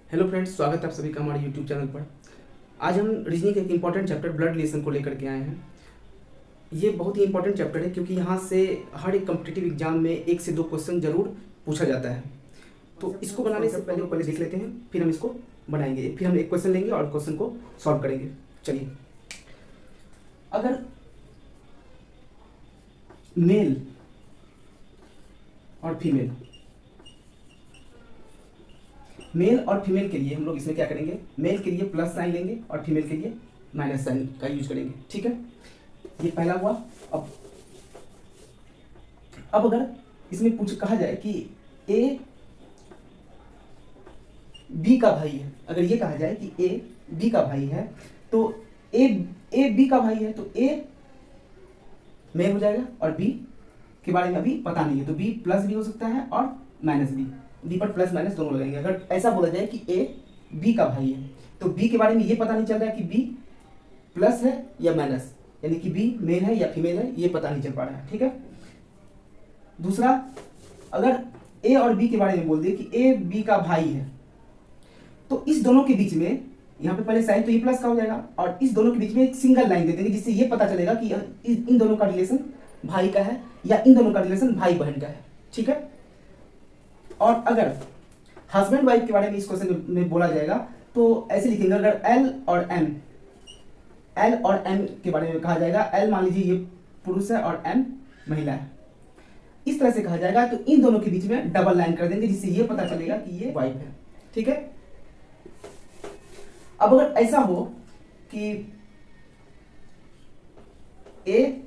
Hello friends, स्वागत है आप सभी का हमारे यूट्यूब चैनल पर। आज हम रीजनिंग के एक इंपॉर्टेंट चैप्टर ब्लड रिलेशन को लेकर के आए हैं। ये बहुत ही इंपॉर्टेंट चैप्टर है क्योंकि यहाँ से हर एक कॉम्पिटिटिव एग्जाम में 1 से 2 क्वेश्चन जरूर पूछा जाता है। तो इसको बनाने से पहले देख लेते हैं, फिर हम इसको बनाएंगे। फिर हम एक क्वेश्चन लेंगे और क्वेश्चन को सॉल्व करेंगे। चलिए, अगर मेल और फीमेल के लिए हम लोग इसमें क्या करेंगे, मेल के लिए प्लस साइन लेंगे और फीमेल के लिए माइनस साइन का यूज करेंगे। ठीक है, ये पहला हुआ। अब अगर इसमें कहा जाए कि ए बी का भाई है, अगर ये कहा जाए कि ए बी का भाई है तो ए बी का भाई है तो ए मेल हो जाएगा और बी के बारे में अभी पता नहीं है, तो बी प्लस भी हो सकता है और माइनस भी। बी पर प्लस माइनस दोनों लगाएंगे। अगर ऐसा बोला जाए कि ए बी का भाई है तो बी के बारे में ये पता नहीं चल रहा है कि बी प्लस है या माइनस, यानी कि बी मेल है या फीमेल है, ये पता नहीं चल पा रहा है। ठीक है, दूसरा, अगर ए और बी के बारे में बोल दिए कि ए बी का भाई है तो इस दोनों के बीच में, यहाँ पे पहले साइन तो ये प्लस का हो जाएगा और इस दोनों के बीच में एक सिंगल लाइन दे देंगे जिससे ये पता चलेगा कि इन दोनों का रिलेशन भाई का है या इन दोनों का रिलेशन भाई बहन का है। ठीक है, और अगर हस्बैंड वाइफ के बारे में इस क्वेश्चन में बोला जाएगा तो ऐसे लिखेंगे, अगर एल और एम के बारे में कहा जाएगा, एल मान लीजिए ये पुरुष है और एम महिला है, इस तरह से कहा जाएगा तो इन दोनों के बीच में डबल लाइन कर देंगे जिससे ये पता चलेगा कि ये वाइफ है। ठीक है, अब अगर ऐसा हो कि ए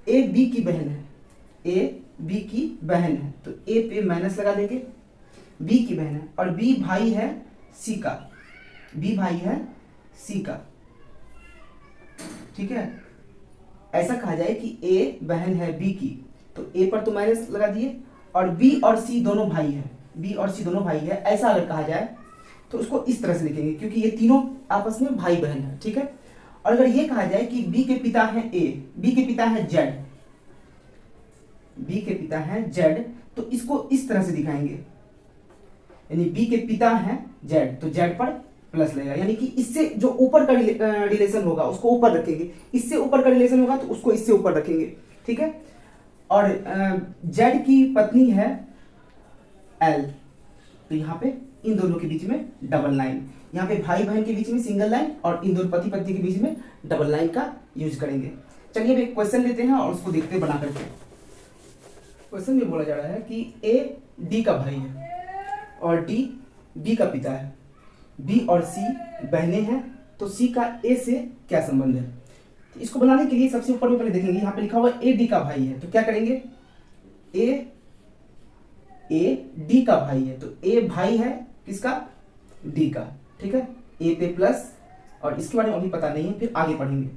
बी की बहन है, ए बी की बहन है तो ए पे माइनस लगा देंगे, बी की बहन है, और बी भाई है सी का, बी भाई है सी का। ठीक है, ऐसा कहा जाए कि ए बहन है बी की तो ए पर तो माइनस लगा दिए, और बी और सी दोनों भाई है, बी और सी दोनों भाई है, ऐसा अगर कहा जाए तो उसको इस तरह से लिखेंगे क्योंकि ये तीनों आपस में भाई बहन है। ठीक है, और अगर ये कहा जाए कि बी के पिता है ए, बी के पिता है जेड, बी के पिता है जेड, तो इसको इस तरह से दिखाएंगे, यानी बी के पिता है जेड तो जेड पर प्लस लगेगा, यानी कि इससे जो ऊपर का रिलेशन होगा उसको ऊपर रखेंगे, इससे ऊपर का रिलेशन होगा तो उसको इससे ऊपर रखेंगे। ठीक है, और जेड की पत्नी है एल, तो यहाँ पे इन दोनों के बीच में डबल लाइन, यहाँ पे भाई बहन के बीच में सिंगल लाइन और इन दोनों पति पत्नी के बीच में डबल लाइन का यूज करेंगे। चलिए अब एक क्वेश्चन लेते हैं और उसको देखते हैं बना करके। क्वेश्चन में बोला जा रहा है कि ए डी का भाई है और डी बी का पिता है, बी और सी बहनें हैं तो सी का ए से क्या संबंध है। तो इसको बनाने के लिए सबसे ऊपर में पहले देखेंगे, यहाँ पे लिखा हुआ ए डी का भाई है तो क्या करेंगे, ए डी का भाई है तो ए भाई है किसका, डी का। ठीक है, ए पे प्लस और इसके बारे में अभी पता नहीं है, फिर आगे पढ़ेंगे,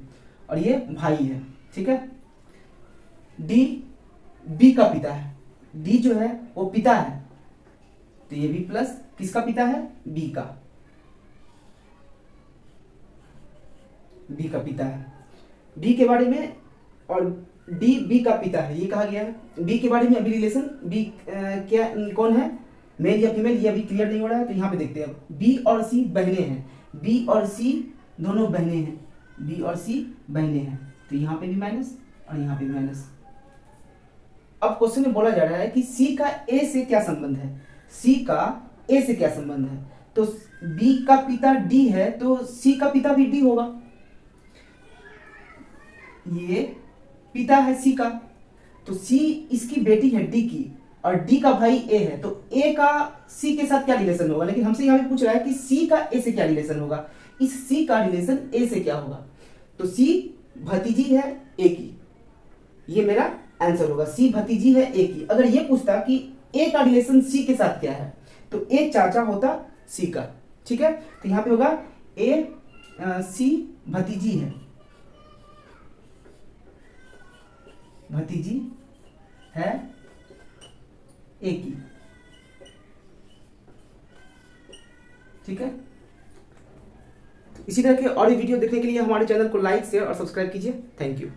और ये भाई है। ठीक है, डी बी का पिता है, डी जो है वो पिता है तो ये भी प्लस किसका पिता है, बी का, बी का पिता है। डी के बारे में, और डी बी का पिता है ये कहा गया है। बी के बारे में अभी रिलेशन बी क्या कौन है, मेल या फीमेल, ये अभी क्लियर नहीं हो रहा है, तो यहाँ पे देखते हैं। बी और सी बहनें हैं, बी और सी दोनों बहनें हैं, बी और सी बहनें हैं तो यहाँ पे भी माइनस और यहाँ पे भी माइनस। अब क्वेश्चन में बोला जा रहा है कि सी का ए से क्या संबंध है, सी का ए से क्या संबंध है, तो बी का पिता डी है तो सी का पिता भी डी होगा, ये पिता है सी का तो सी इसकी बेटी है डी की और डी का भाई ए है तो ए का सी के साथ क्या रिलेशन होगा, लेकिन हमसे यहाँ पे पूछ रहा है कि सी का ए से क्या रिलेशन होगा, इस सी का रिलेशन ए से क्या होगा, तो सी भतीजी है ए की, ये मेरा आंसर होगा, सी भतीजी है ए की। अगर ये पूछता कि ए का रिलेशन सी के साथ क्या है तो ए चाचा होता सी का। ठीक है, तो यहाँ पे होगा ए सी भतीजी है, भतीजी है ए की। ठीक है, इसी तरह के और वीडियो देखने के लिए हमारे चैनल को लाइक शेयर और सब्सक्राइब कीजिए। Thank you.